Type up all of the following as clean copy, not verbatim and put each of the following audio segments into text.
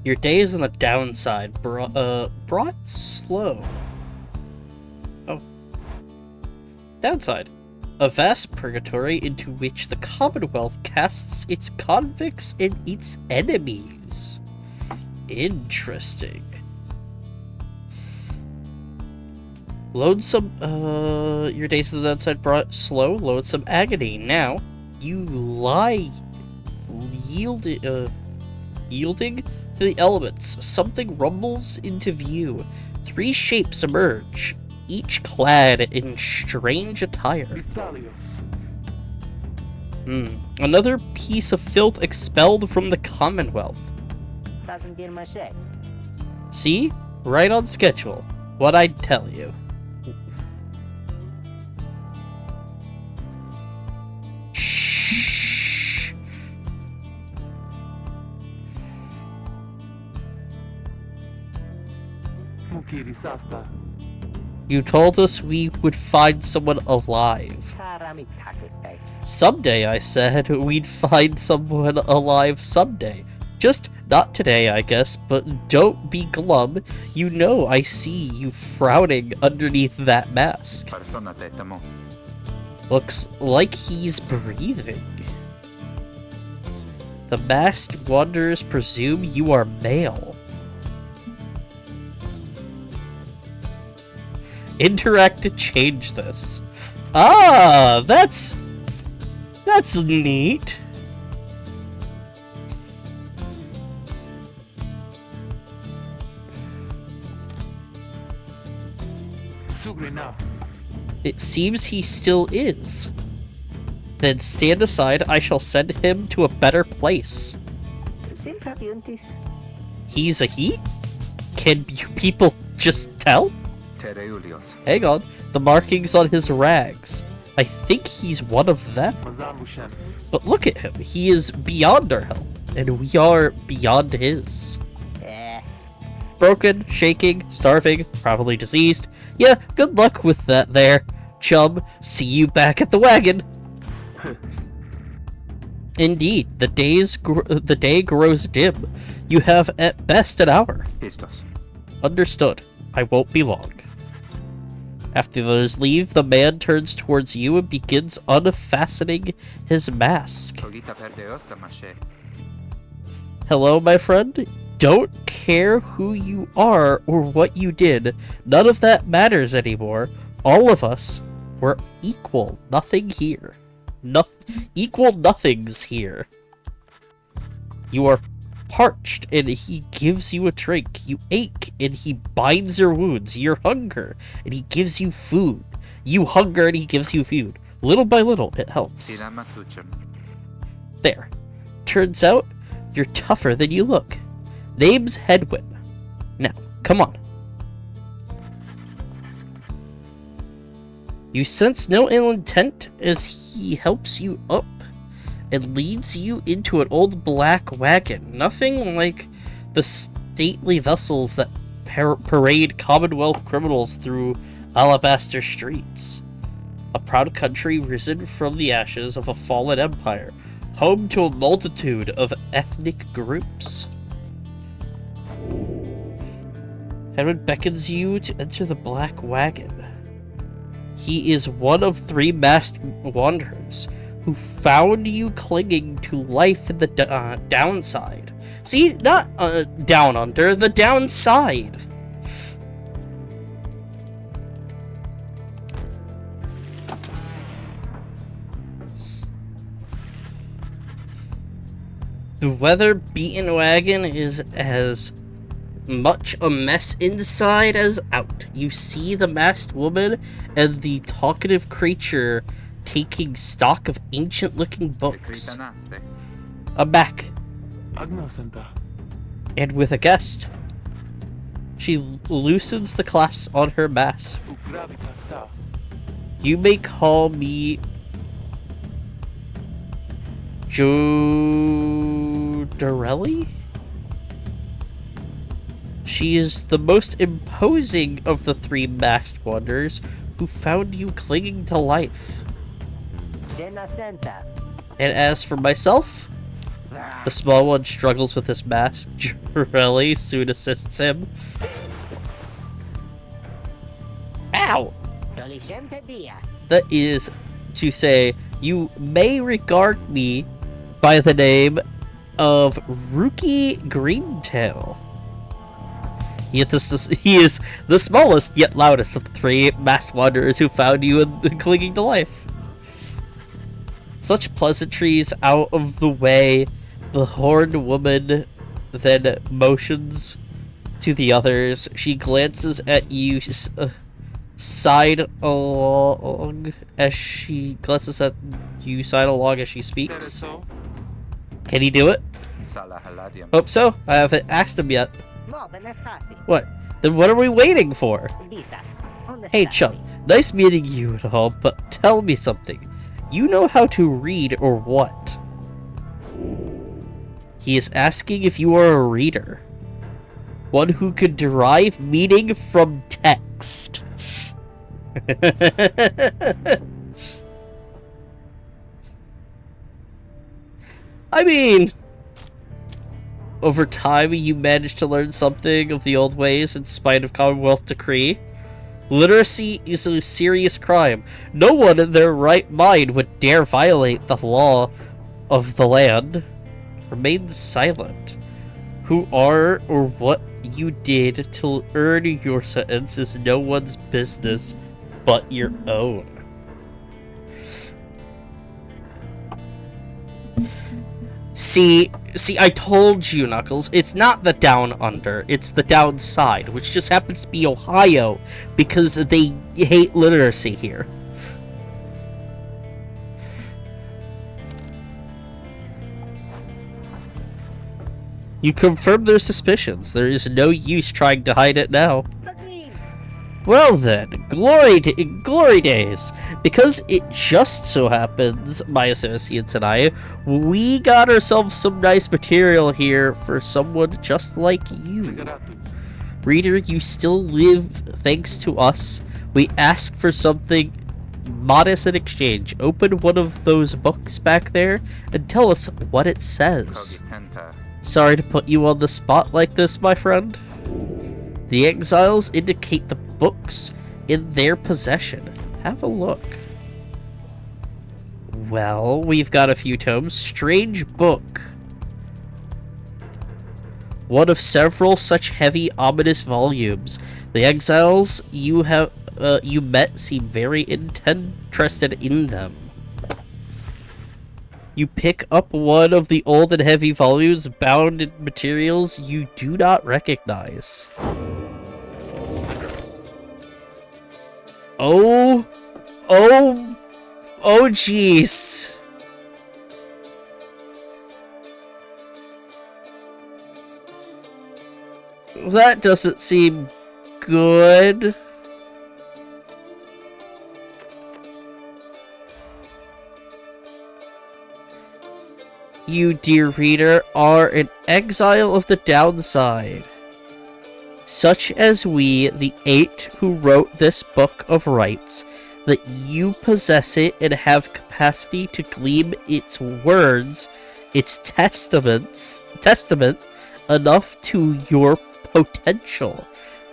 Your days on the downside brought slow. Oh. Downside. A vast purgatory into which the Commonwealth casts its convicts and its enemies. Interesting. Lonesome, your days on the downside brought slow, lonesome agony. Now, you lie, yielding to the elements. Something rumbles into view. 3 shapes emerge, each clad in strange attire. Another piece of filth expelled from the Commonwealth. See? Right on schedule. What I'd tell you. Shh. You told us we would find someone alive. Someday, I said, we'd find someone alive someday. Just not today, I guess, but don't be glum. You know I see you frowning underneath that mask. Looks like he's breathing. The masked wanderers presume you are male. Interact to change this. Ah, that's neat. It seems he still is. Then stand aside, I shall send him to a better place. He's a he? Can you people just tell? Hang on, the markings on his rags. I think he's one of them. But look at him, he is beyond our help, and we are beyond his. Broken, shaking, starving, probably diseased. Yeah, good luck with that there, chum. See you back at the wagon. Indeed, the day grows dim. You have at best an hour. Understood. I won't be long. After the others leave, the man turns towards you and begins unfastening his mask. Hello, my friend. Don't care who you are or what you did. None of that matters anymore. All of us were equal. Nothing here. Equal nothings here. You are parched and he gives you a drink. You ache and he binds your wounds. You're hunger and he gives you food. You hunger and he gives you food. Little by little, it helps. There. Turns out, you're tougher than you look. Name's Hedwin. Now, come on. You sense no ill intent as he helps you up and leads you into an old black wagon. Nothing like the stately vessels that parade Commonwealth criminals through alabaster streets. A proud country risen from the ashes of a fallen empire, home to a multitude of ethnic groups. Hedwin beckons you to enter the black wagon. He is one of 3 masked wanderers who found you clinging to life in the downside. See, not down under, the downside. The weather-beaten wagon is as much a mess inside as out. You see the masked woman and the talkative creature taking stock of ancient-looking books. I'm back. And with a guest. She loosens the clasps on her mask. You may call me Jodarelli? She is the most imposing of the 3 masked wanderers who found you clinging to life. And as for myself, The small one struggles with his mask. Jorelli soon assists him. Ow! That is to say, you may regard me by the name of Rookie Greentail. He is the smallest yet loudest of the three masked wanderers who found you and clinging to life. Such pleasantries out of the way, the horned woman then motions to the others. She glances at you sidelong as she speaks. Can he do it? Hope so. I haven't asked him yet. What? Then what are we waiting for? Hey Chum, nice meeting you and all, but tell me something. You know how to read or what? He is asking if you are a reader. One who could derive meaning from text. I mean, over time you managed to learn something of the old ways in spite of Commonwealth decree. Literacy is a serious crime. No one in their right mind would dare violate the law of the land. Remain silent. Who are or what you did to earn your sentence is no one's business but your own. See, I told you, Knuckles, it's not the down under, it's the downside, which just happens to be Ohio, because they hate literacy here. You confirmed their suspicions. There is no use trying to hide it now. Well then, glory days! Because it just so happens, my associates and I, we got ourselves some nice material here for someone just like you. Reader, you still live thanks to us. We ask for something modest in exchange. Open one of those books back there and tell us what it says. Sorry to put you on the spot like this, my friend. The exiles indicate the books in their possession. Have a look. Well, we've got a few tomes. Strange book. One of several such heavy, ominous volumes. The exiles you met seem very interested in them. You pick up one of the old and heavy volumes bound in materials you do not recognize. Oh jeez. That doesn't seem good. You, dear reader, are an exile of the downside. Such as we, the 8 who wrote this book of rights, that you possess it and have capacity to glean its words, its testament, enough to your potential.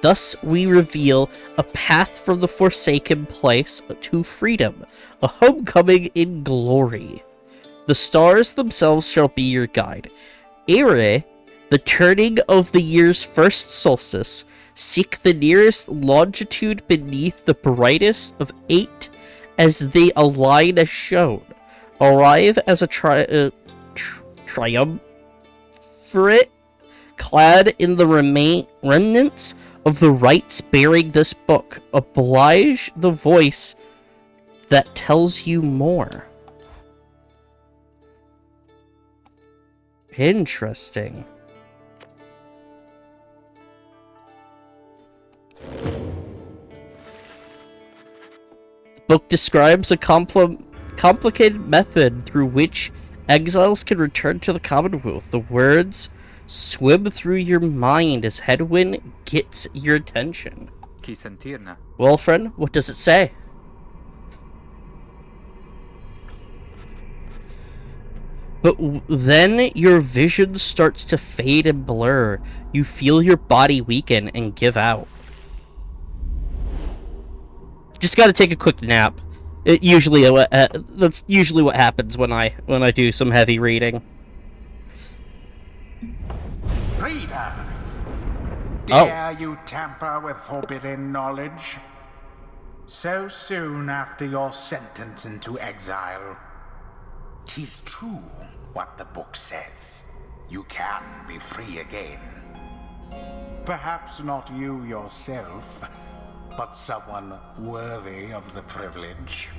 Thus we reveal a path from the forsaken place to freedom, a homecoming in glory. The stars themselves shall be your guide. Pyre, the turning of the year's first solstice, seek the nearest longitude beneath the brightest of 8 as they align as shown. Arrive as a triumvirate, clad in the remnants of the rites bearing this book. Oblige the voice that tells you more. Interesting. The book describes a complicated method through which exiles can return to the Commonwealth. The words swim through your mind as headwind gets your attention. Well, friend, what does it say? But then your vision starts to fade and blur. You feel your body weaken and give out. Just gotta take a quick nap. That's usually what happens when I do some heavy reading. Reader, Oh. dare you tamper with forbidden knowledge? So soon after your sentence into exile. 'Tis true what the book says. You can be free again. Perhaps not you yourself, but someone worthy of the privilege.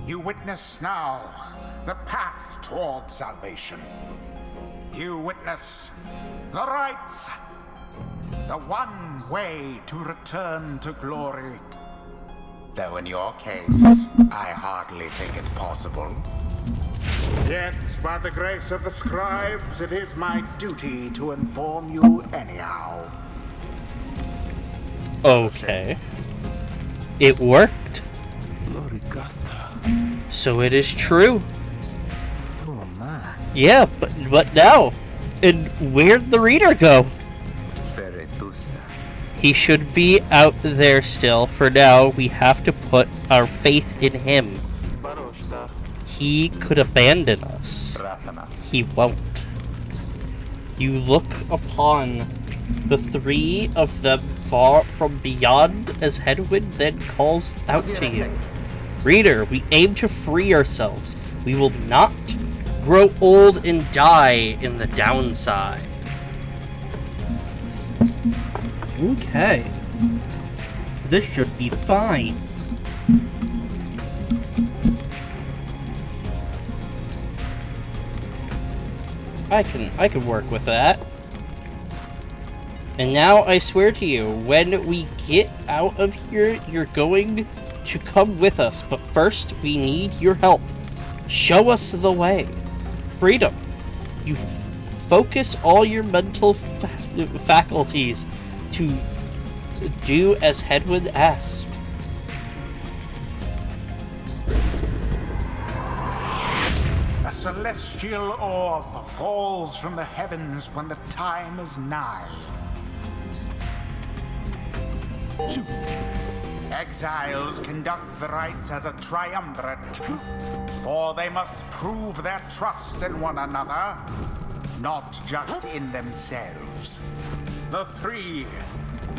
You witness now the path toward salvation. You witness the rights, the one way to return to glory. Though in your case, I hardly think it possible. Yet, by the grace of the scribes, it is my duty to inform you anyhow. Okay. It worked. So it is true. Yeah, but now, and where'd the reader go? He should be out there still. For now, we have to put our faith in him. He could abandon us. He won't. You look upon the three of them far from beyond as Headwind then calls out to you. Reader, we aim to free ourselves. We will not grow old and die in the downside. Okay. This should be fine. I can work with that. And now I swear to you, when we get out of here, you're going to come with us. But first, we need your help. Show us the way. Freedom. You focus all your mental faculties to do as Headwind asked. A celestial orb falls from the heavens when the time is nigh. Exiles conduct the rites as a triumvirate, for they must prove their trust in one another, not just in themselves. The three.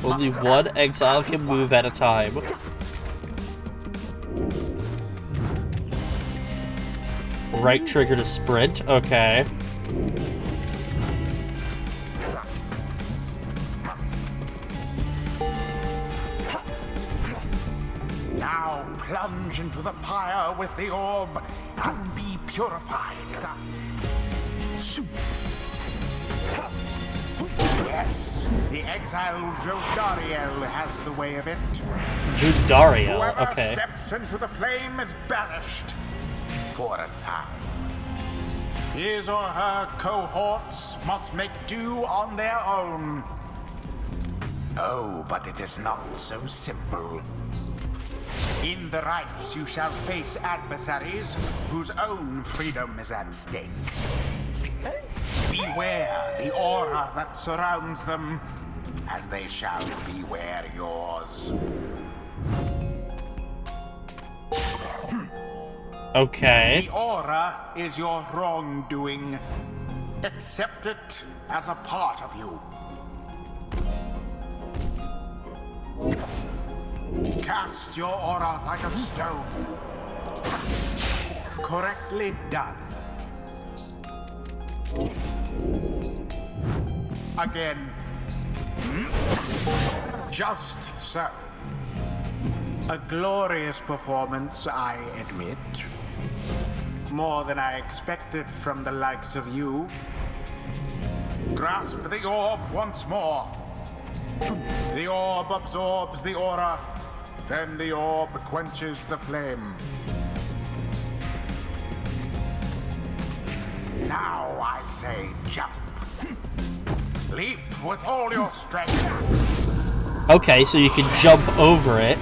Only one exile can move at a time. Right trigger to sprint, okay. Now plunge into the pyre with the orb and be purified. Yes, the exiled Jodariel has the way of it. Jodariel, Whoever okay. steps into the flame is banished for a time. His or her cohorts must make do on their own. Oh, but it is not so simple. In the rites, you shall face adversaries whose own freedom is at stake. Beware the aura that surrounds them, as they shall beware yours. Okay. The aura is your wrongdoing. Accept it as a part of you. Cast your aura like a stone. Correctly done. Again. Just so. A glorious performance, I admit. More than I expected from the likes of you. Grasp the orb once more. The orb absorbs the aura, then the orb quenches the flame. Now I say jump. Leap with all your strength. Okay, so you can jump over it.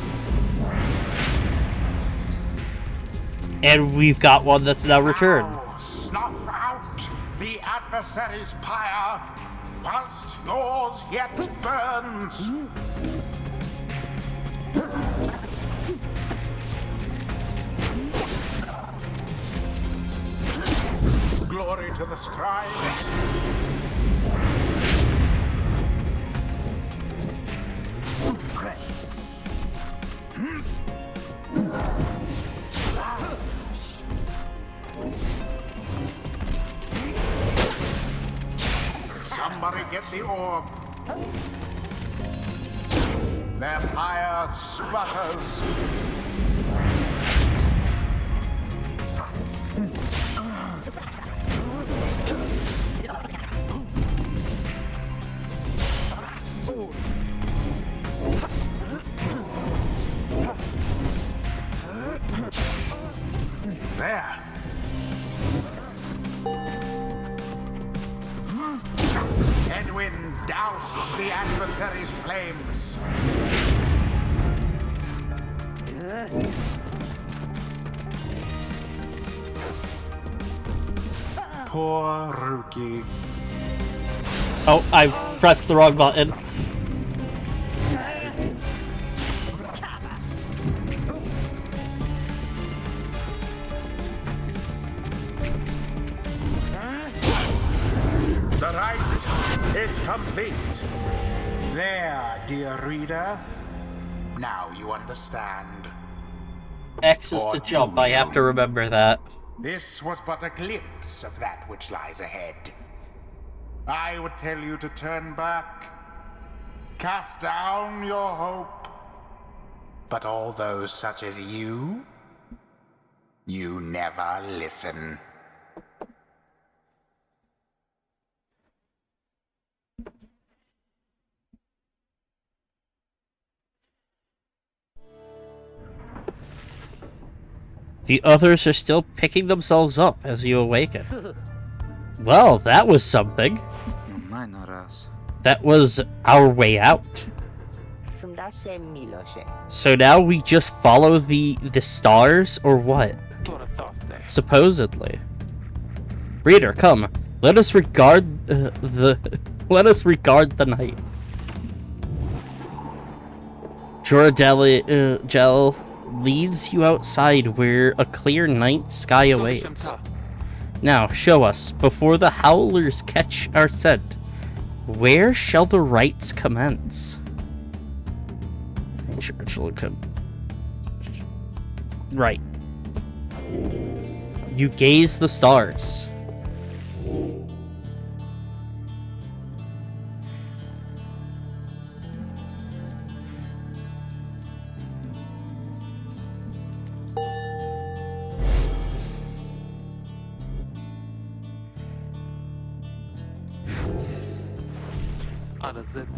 And we've got one that's now returned. Now, snuff adversary's pyre, whilst yours yet burns. Glory to the scribe. Somebody get the orb. Their pyre sputters. There. Edwin doused the adversary's flames. Poor Ruki. Oh, I pressed the wrong button. The rite is complete. There, dear reader. Now you understand. X is to jump, I have to remember that. This was but a glimpse of that which lies ahead. I would tell you to turn back, cast down your hope. But all those such as you never listen. The others are still picking themselves up as you awaken. Well, that was something. That was our way out. So now we just follow the stars, or what? Supposedly. Reader, come. Let us regard let us regard the night. Gel leads you outside where a clear night sky awaits. Now, show us, before the howlers catch our scent, where shall the rites commence? Right. You gaze the stars.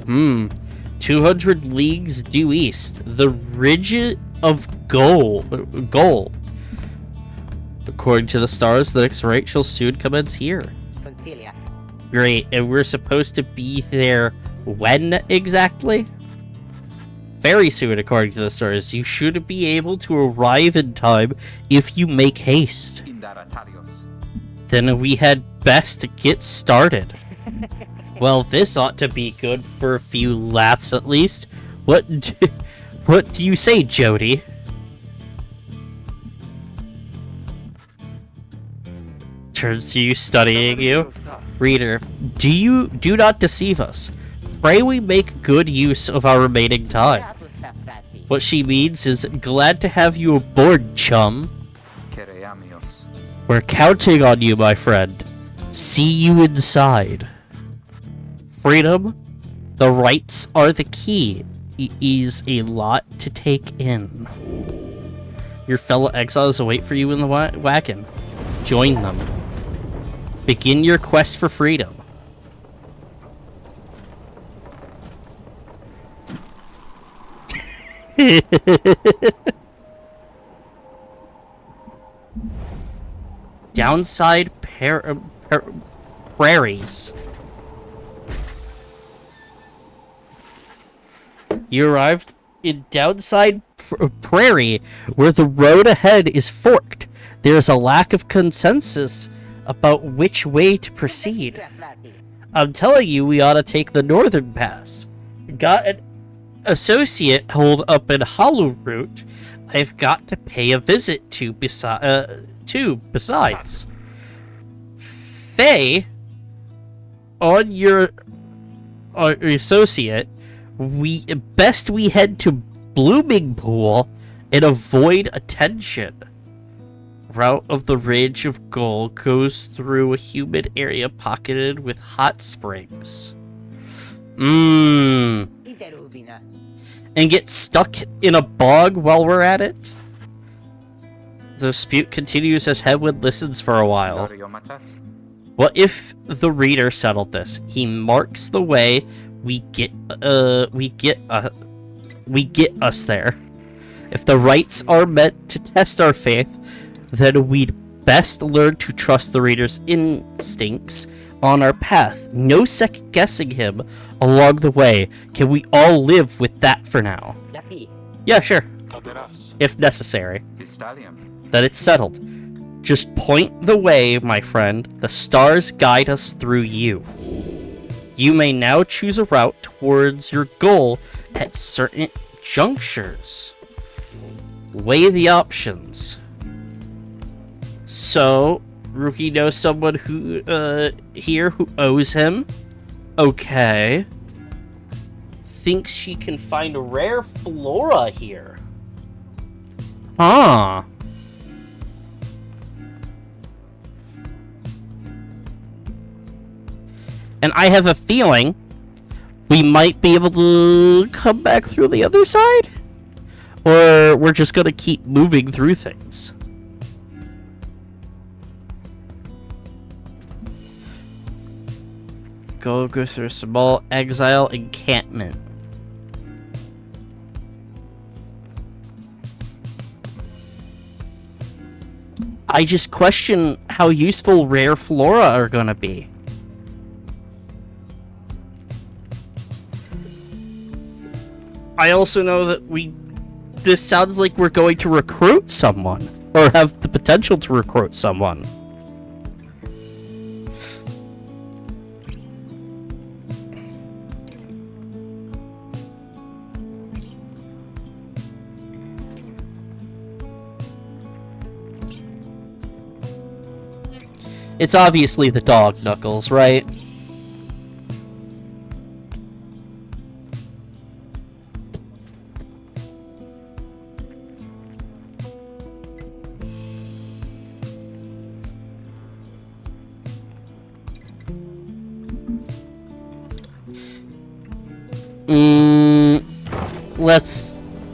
Hmm. 200 leagues due east. The ridge of gold. According to the stars, the next rite shall soon commence here. Great, and we're supposed to be there when exactly? Very soon, according to the stars. You should be able to arrive in time if you make haste. Then we had best get started. Well, this ought to be good for a few laughs at least. What do you say, Jody? Turns to you, studying you. Reader, do not deceive us. Pray we make good use of our remaining time. What she means is, glad to have you aboard, chum. We're counting on you, my friend. See you inside. Freedom, the rights are the key. It is a lot to take in. Your fellow exiles await for you in the wagon. Join them. Begin your quest for freedom. Downside prairies. You arrived in Downside Prairie, where the road ahead is forked. There is a lack of consensus about which way to proceed. I'm telling you, we ought to take the northern pass. Got an associate holed up in Hollow Root I've got to pay a visit to besides. Faye, on your associate, we head to Blooming Pool and avoid attention. Route of the Ridge of Gold goes through a humid area pocketed with hot springs. And get stuck in a bog while we're at it? The dispute continues as Hedwig listens for a while. What if the reader settled this? He marks the way we get us there. If the rites are meant to test our faith, then we'd best learn to trust the reader's instincts on our path. No second guessing him along the way. Can we all live with that for now? Yeah, sure. If necessary. Then it's settled. Just point the way, my friend. The stars guide us through you. You may now choose a route towards your goal at certain junctures. Weigh the options. So, Rookie knows someone who, here who owes him. Okay. Thinks she can find rare flora here. Huh. And I have a feeling we might be able to come back through the other side? Or we're just gonna keep moving through things. Go through a small exile encampment. I just question how useful rare flora are gonna be. I also know that this sounds like we're going to recruit someone, or have the potential to recruit someone. It's obviously the dog, Knuckles, right?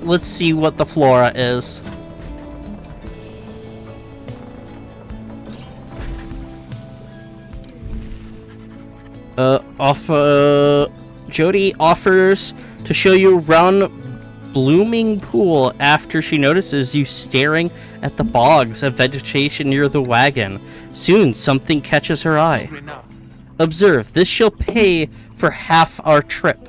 Let's see what the flora is. Jody offers to show you around Blooming Pool after she notices you staring at the bogs and vegetation near the wagon. Soon, something catches her eye. Observe, this shall pay for half our trip.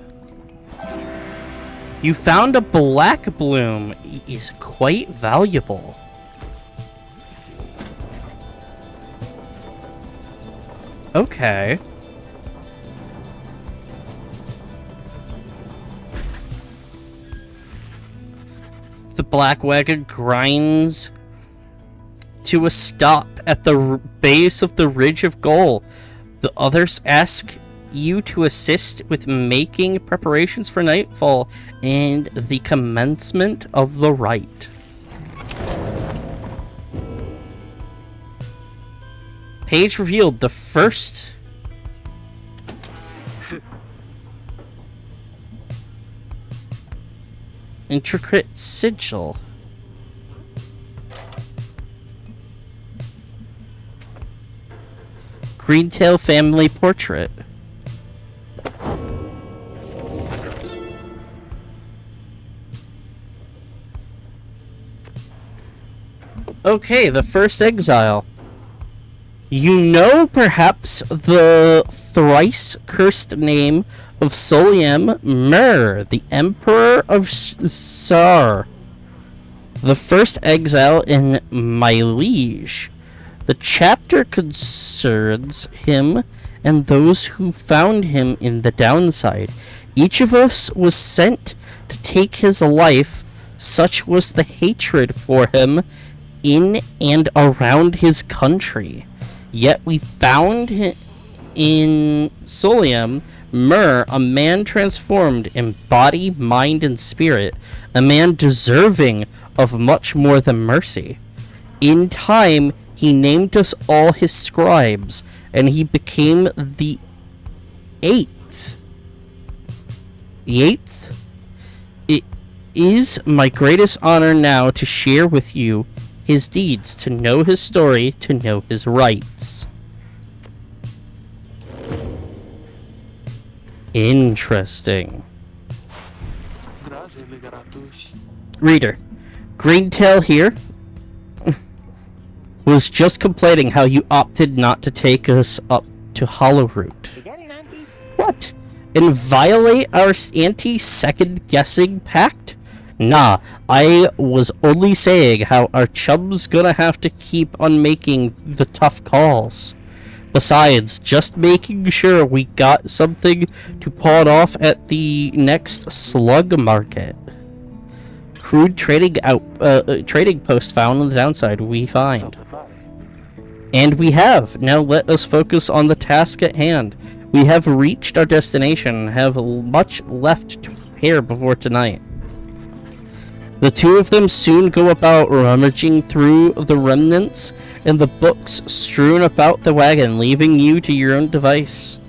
You found a black bloom. It is quite valuable. Okay. The black wagon grinds to a stop at the base of the Ridge of Gold. The others ask you to assist with making preparations for nightfall and the commencement of the rite. Page revealed the first intricate sigil. Greentail family portrait. Okay, the first exile. You know perhaps the thrice cursed name of Soliam Mer, the Emperor of Sar. The first exile in my liege. The chapter concerns him and those who found him in the downside. Each of us was sent to take his life, such was the hatred for him in and around his country. Yet we found him in Solium Myrrh, a man transformed in body, mind, and spirit, a man deserving of much more than mercy. In time, he named us all his scribes, and he became the eighth. The eighth? It is my greatest honor now to share with you his deeds, to know his story, to know his rights. Interesting. Reader, Greentail here was just complaining how you opted not to take us up to Hollowroot. What? And violate our anti-second guessing pact? Nah, I was only saying how our chum's gonna have to keep on making the tough calls. Besides, just making sure we got something to pawn off at the next slug market. Crude trading post found on the downside we find. And we have. Now let us focus on the task at hand. We have reached our destination and have much left to prepare before tonight. The two of them soon go about rummaging through the remnants and the books strewn about the wagon, leaving you to your own devices.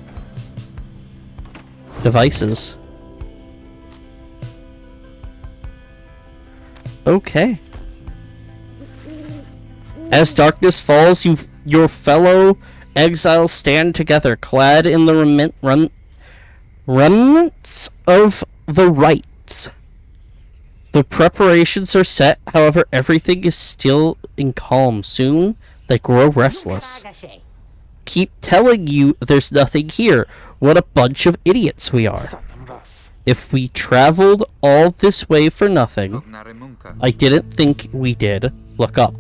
Okay. As darkness falls, your fellow exiles stand together, clad in the remnants of the rites. The preparations are set, however, everything is still in calm. Soon, they grow restless. Keep telling you there's nothing here. What a bunch of idiots we are. If we traveled all this way for nothing, I didn't think we did. Look up.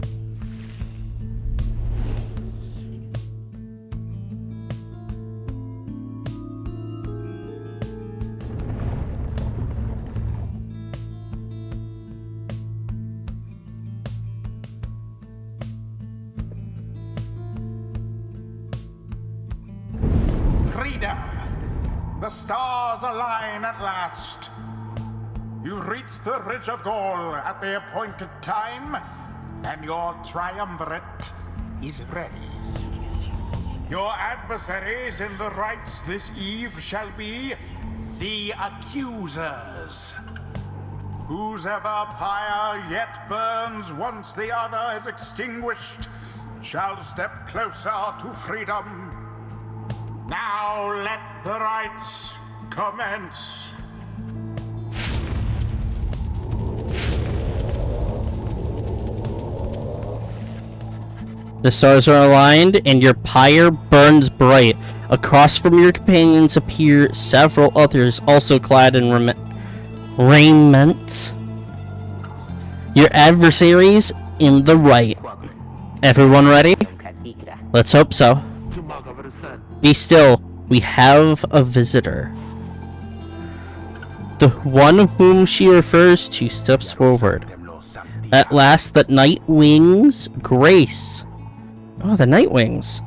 The stars align at last. You reach the Ridge of Gaul at the appointed time, and your triumvirate is ready. Your adversaries in the rites this eve shall be the accusers. Whose ever pyre yet burns once the other is extinguished shall step closer to freedom. Now let the rites commence. The stars are aligned, and your pyre burns bright. Across from your companions appear several others, also clad in raiments. Your adversaries in the right. Everyone ready? Let's hope so. Be still, we have a visitor. The one whom she refers to steps forward. At last, the Nightwing's Grace. Oh, the Nightwings.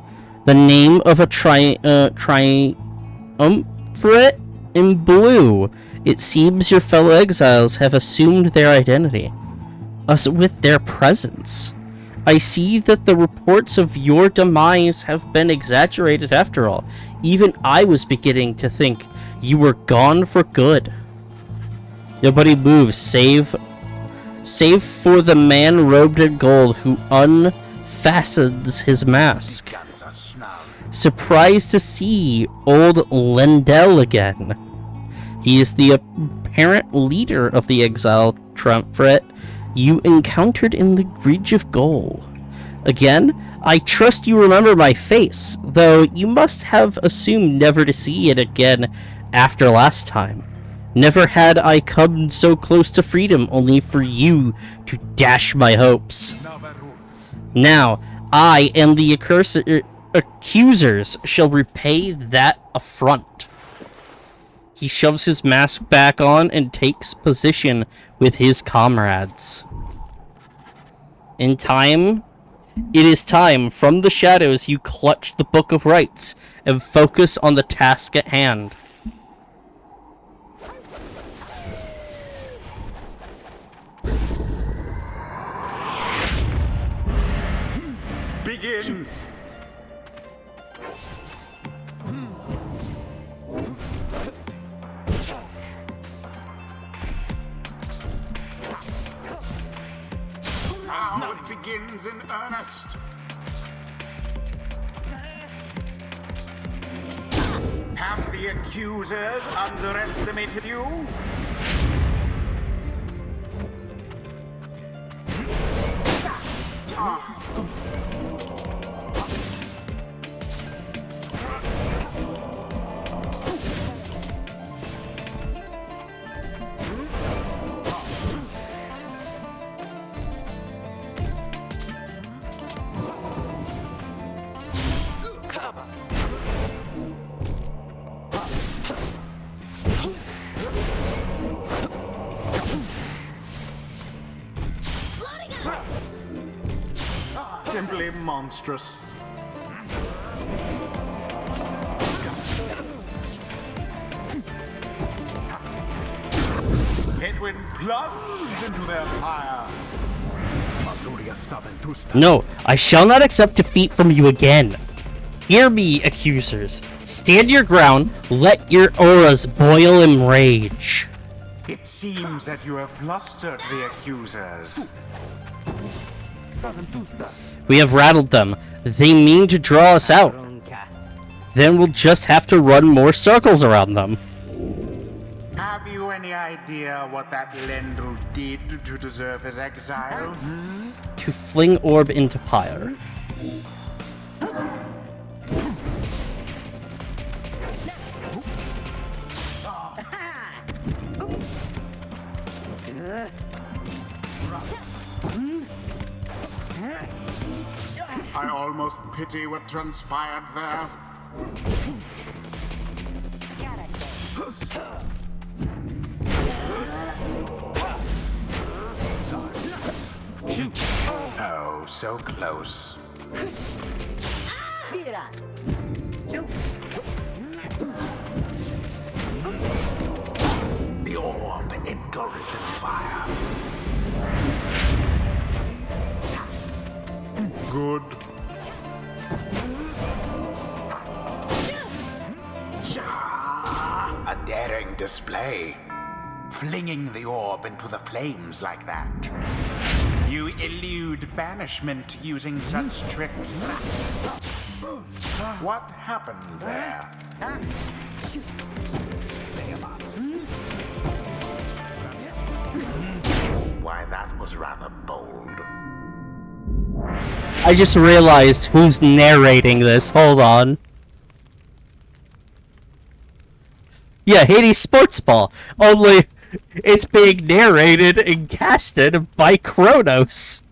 The name of a triumvirate in blue. It seems your fellow exiles have assumed their identity. Us with their presence. I see that the reports of your demise have been exaggerated after all. Even I was beginning to think you were gone for good. Nobody moves save for the man robed in gold who unfastens his mask. Surprised to see old Lendell again. He is the apparent leader of the exile triumvirate you encountered in the Ridge of Gaul. Again, I trust you remember my face, though you must have assumed never to see it again after last time. Never had I come so close to freedom, only for you to dash my hopes. Now, I and the accusers shall repay that affront. He shoves his mask back on and takes position with his comrades. It is time. From the shadows, you clutch the Book of Rites and focus on the task at hand. Begin! Now it begins in earnest. Have the accusers underestimated you? Simply monstrous. Headwind plunged into their fire. No, I shall not accept defeat from you again. Hear me, accusers. Stand your ground, let your auras boil in rage. It seems that you have flustered the accusers. We have rattled them. They mean to draw us out. Then we'll just have to run more circles around them. Have you any idea what that Lendl did to deserve his exile? To fling orb into Pyre. I almost pity what transpired there. Oh, so close. The orb engulfed in fire. Good. A daring display. Flinging the orb into the flames like that. You elude banishment using such tricks. What happened there? Why, that was rather bold. I just realized who's narrating this. Hold on. Yeah, Hades Sports Ball. Only it's being narrated and casted by Kronos.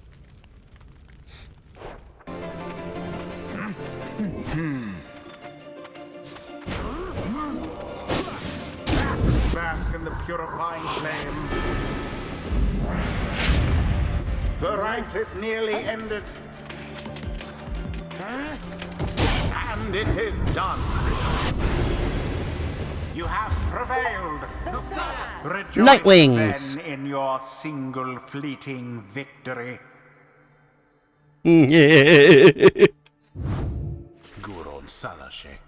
Bask in the purifying flame. The rite is nearly ended. And it is done. You have prevailed. Rejoice Nightwings. then in your single fleeting victory. Guron Salashe.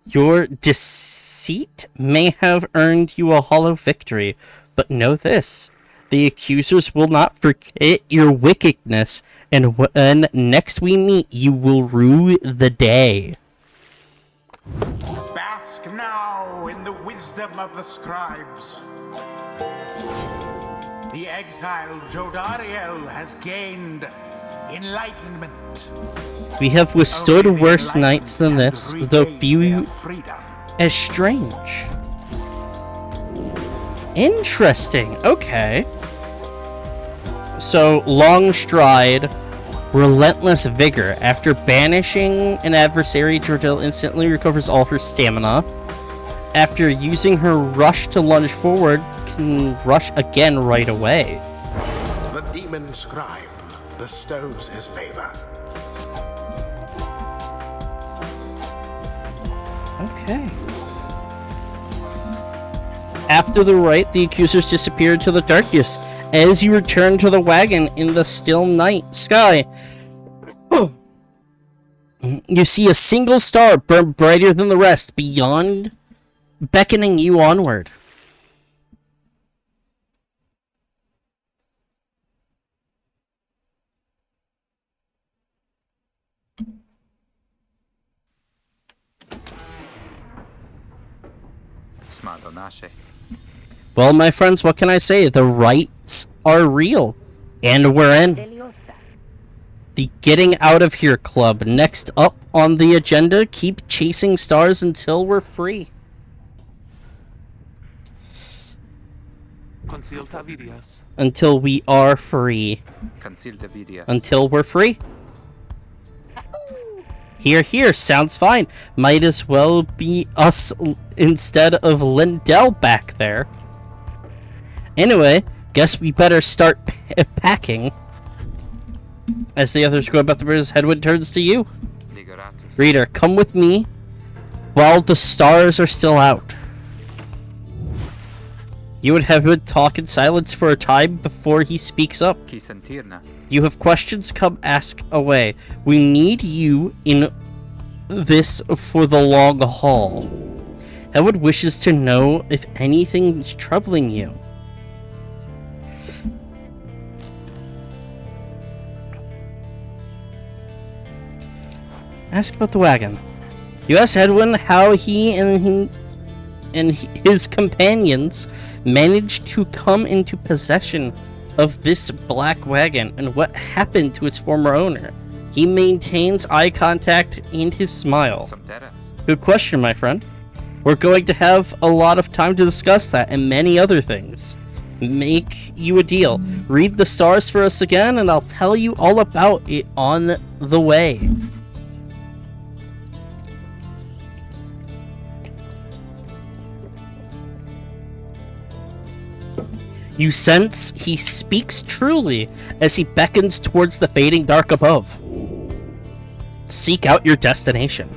Your deceit may have earned you a hollow victory, but know this. The accusers will not forget your wickedness, and when next we meet, you will rue the day. Bask now in the wisdom of the scribes. The exiled Jodariel has gained enlightenment. We have withstood Only the worse enlightened nights than can this, regain though their few freedom. as strange. Interesting. Okay. So, long stride, relentless vigor. After banishing an adversary, Jordell instantly recovers all her stamina. After using her rush to lunge forward, can rush again right away. The demon scribe bestows his favor. Okay. After the rite, the accusers disappear into the darkness. As you return to the wagon in the still night sky, you see a single star burn brighter than the rest, beyond, beckoning you onward. Well, my friends, what can I say? The rites are real, and we're in. The Getting Out of Here Club. Next up on the agenda, keep chasing stars until we're free. Until we are free. Until we're free. Here, here, sounds fine. Might as well be us instead of Lindell back there. Anyway, guess we better start packing. As the others go about the business, Hedwig turns to you. Reader, come with me while the stars are still out. You and Hedwig talk in silence for a time before he speaks up. You have questions? Come ask away. We need you in this for the long haul. Hedwig wishes to know if anything's troubling you. Ask about the wagon. You ask Edwin how he and his companions managed to come into possession of this black wagon and what happened to its former owner. He maintains eye contact and his smile. Good question, my friend. We're going to have a lot of time to discuss that and many other things. Make you a deal. Read the stars for us again and I'll tell you all about it on the way. You sense he speaks truly as he beckons towards the fading dark above. Seek out your destination.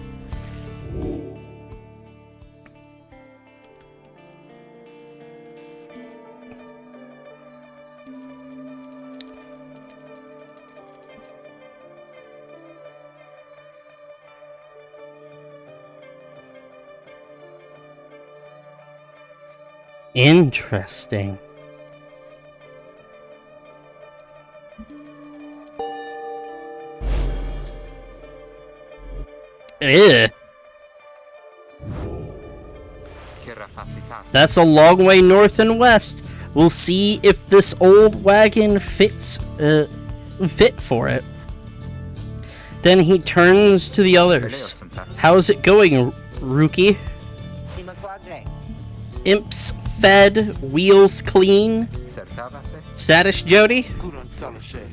Interesting. Ugh. That's a long way north and west. We'll see if this old wagon fits fit for it. Then he turns to the others. How's it going, Rookie? Imps fed, wheels clean. Status, Jody?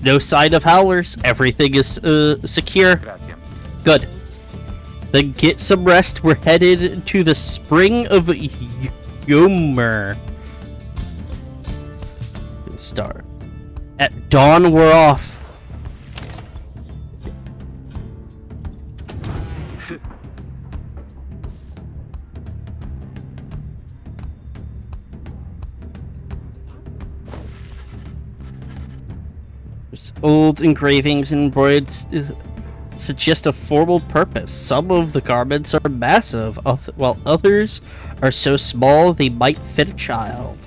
No sign of howlers. Everything is secure. Good. Then get some rest. We're headed to the Spring of Yomer. Star. At dawn, we're off. There's old engravings and embroidered suggest a formal purpose. Some of the garments are massive, while others are so small they might fit a child.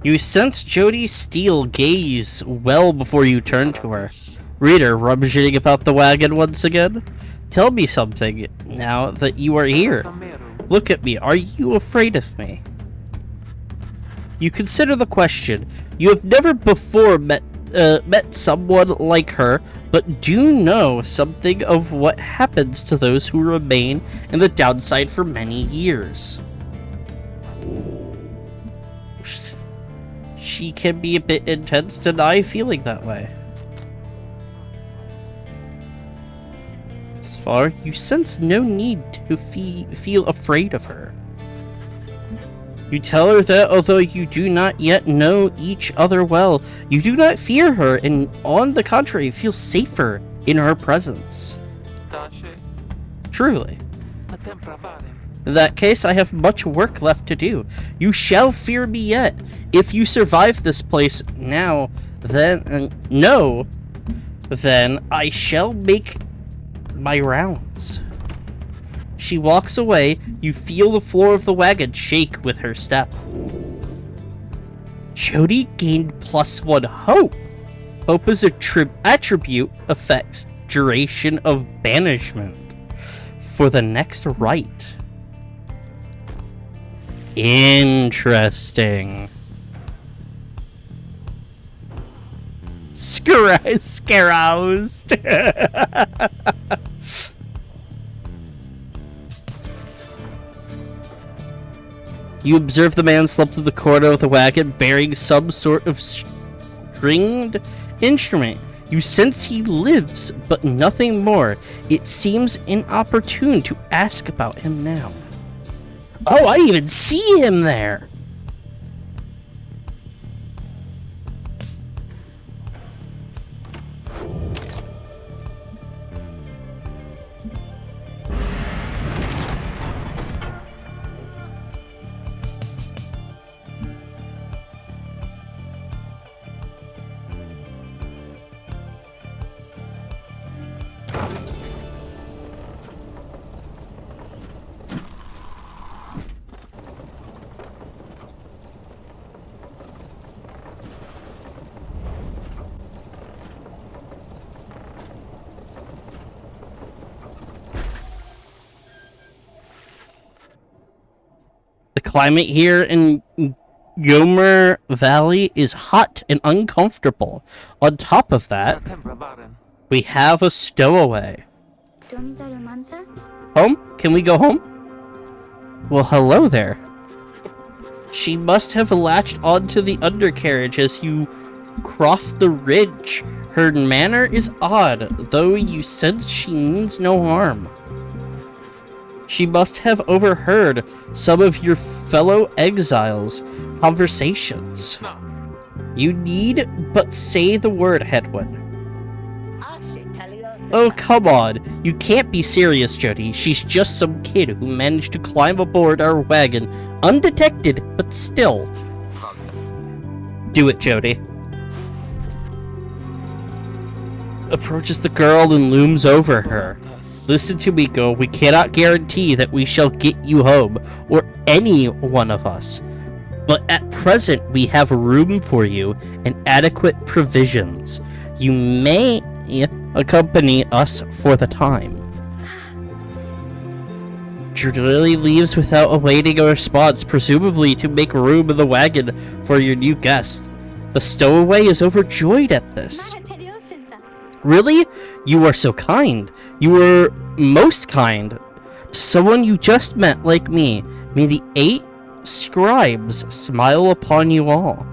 You sense Jody's steel gaze well before you turn to her. Reader, rummaging about the wagon once again? Tell me something now that you are here. Look at me. Are you afraid of me? You consider the question. You have never before met met someone like her, but do know something of what happens to those who remain in the downside for many years. She can be a bit intense, deny feeling that way. Thus far, you sense no need to feel afraid of her. You tell her that although you do not yet know each other well, you do not fear her, and on the contrary, feel safer in her presence. Truly. In that case, I have much work left to do. You shall fear me yet. If you survive this place now, then then I shall make my rounds. She walks away. You feel the floor of the wagon shake with her step. Jody gained +1 hope. Hope is a attribute affects duration of banishment for the next rite. Interesting. Scaroused. You observe the man slip to the corner of the wagon bearing some sort of stringed instrument. You sense he lives, but nothing more. It seems inopportune to ask about him now. Oh, I even see him there! The climate here in Gomer Valley is hot and uncomfortable. On top of that, we have a stowaway. Home? Can we go home? Well, hello there. She must have latched onto the undercarriage as you cross the ridge. Her manner is odd, though you sense she means no harm. She must have overheard some of your fellow exiles' conversations. You need but say the word, Hedwin. Oh, come on. You can't be serious, Jody. She's just some kid who managed to climb aboard our wagon undetected, but still. Do it, Jody. Approaches the girl and looms over her. Listen to me, girl. We cannot guarantee that we shall get you home, or any one of us. But at present, we have room for you and adequate provisions. You may accompany us for the time. Julie leaves without awaiting a response, presumably to make room in the wagon for your new guest. The stowaway is overjoyed at this. Really? You are so kind. You were most kind to someone you just met like me. May the 8 scribes smile upon you all.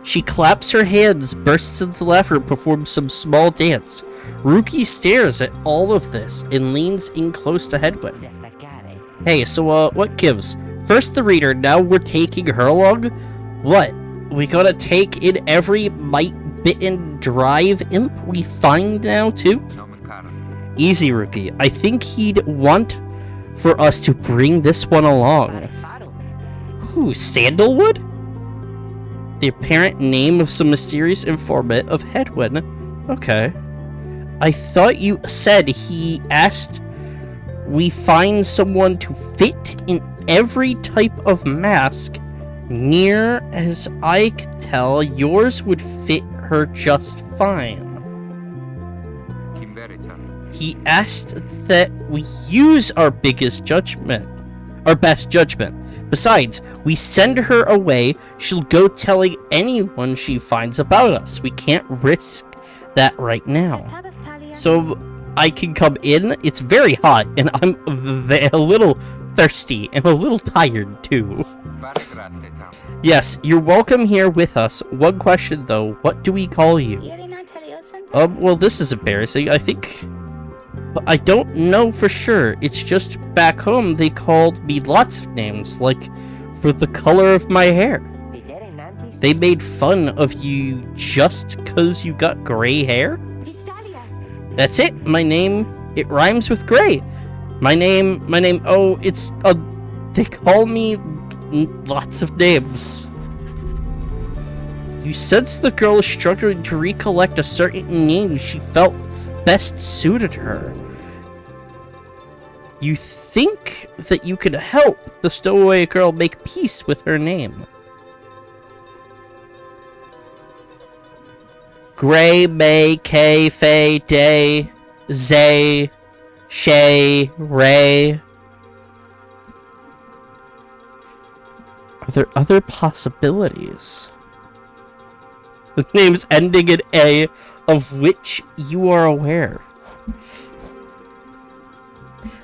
She claps her hands, bursts into laughter, and performs some small dance. Ruki stares at all of this and leans in close to Hedwig. Hey, so what gives? First the reader, now we're taking her along? What? We gotta take in every mite-bitten drive imp we find now, too? Easy, Rookie. I think he'd want for us to bring this one along. Who, Sandalwood? The apparent name of some mysterious informant of Hedwin. Okay. I thought you said he asked we find someone to fit in every type of mask. Near as I could tell, yours would fit her just fine. He asked that we use our biggest judgment. our best judgment. Besides, we send her away, she'll go telling anyone she finds about us. We can't risk that right now. So I can come in. It's very hot, and I'm a little thirsty and a little tired too. Yes, you're welcome here with us. One question though, what do we call you? Well, this is embarrassing. I think... I don't know for sure. It's just back home they called me lots of names, like for the color of my hair. They made fun of you just cause you got gray hair? That's it. My name, it rhymes with gray. My name, oh, it's, they call me lots of names. You sense the girl is struggling to recollect a certain name she felt best suited her. You think that you could help the stowaway girl make peace with her name. Gray, May, Kay, Fay, Day, Zay, Shay, Ray. Are there other possibilities? The names ending in A, of which you are aware.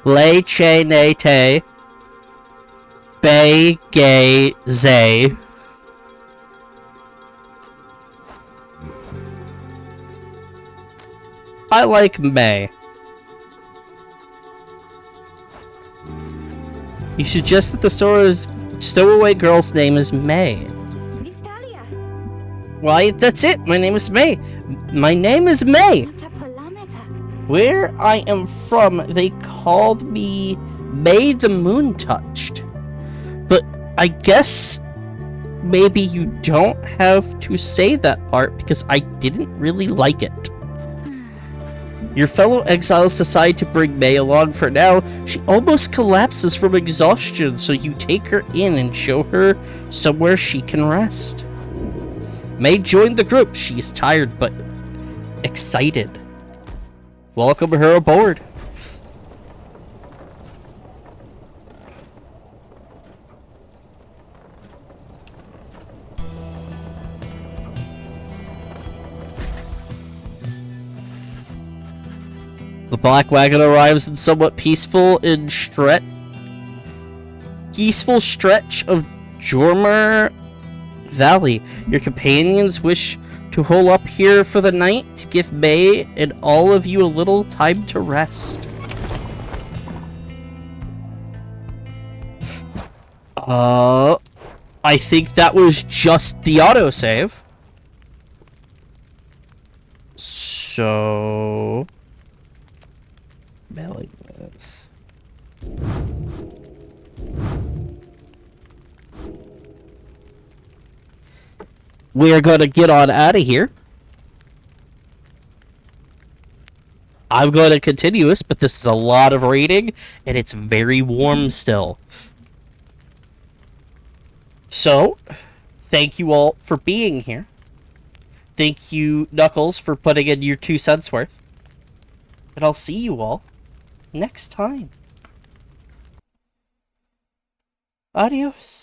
Lay, Che, Nay, Tay, Bay, Gay, Zay. I like May. You suggest that the stowaway girl's name is May. Why, that's it. My name is May. My name is May. Where I am from, they called me May the Moon Touched. But I guess maybe you don't have to say that part because I didn't really like it. Your fellow exiles decide to bring May along for now. She almost collapses from exhaustion, so you take her in and show her somewhere she can rest. May joined the group. She is tired but excited. Welcome her aboard. The black wagon arrives in somewhat peaceful stretch of Jormer Valley. Your companions wish to hole up here for the night to give May and all of you a little time to rest. I think that was just the autosave. So... mailing this. We are gonna get on out of here. I'm going to continue this, but this is a lot of reading, and it's very warm still. So, thank you all for being here. Thank you, Knuckles, for putting in your 2 cents worth. And I'll see you all next time. Adios.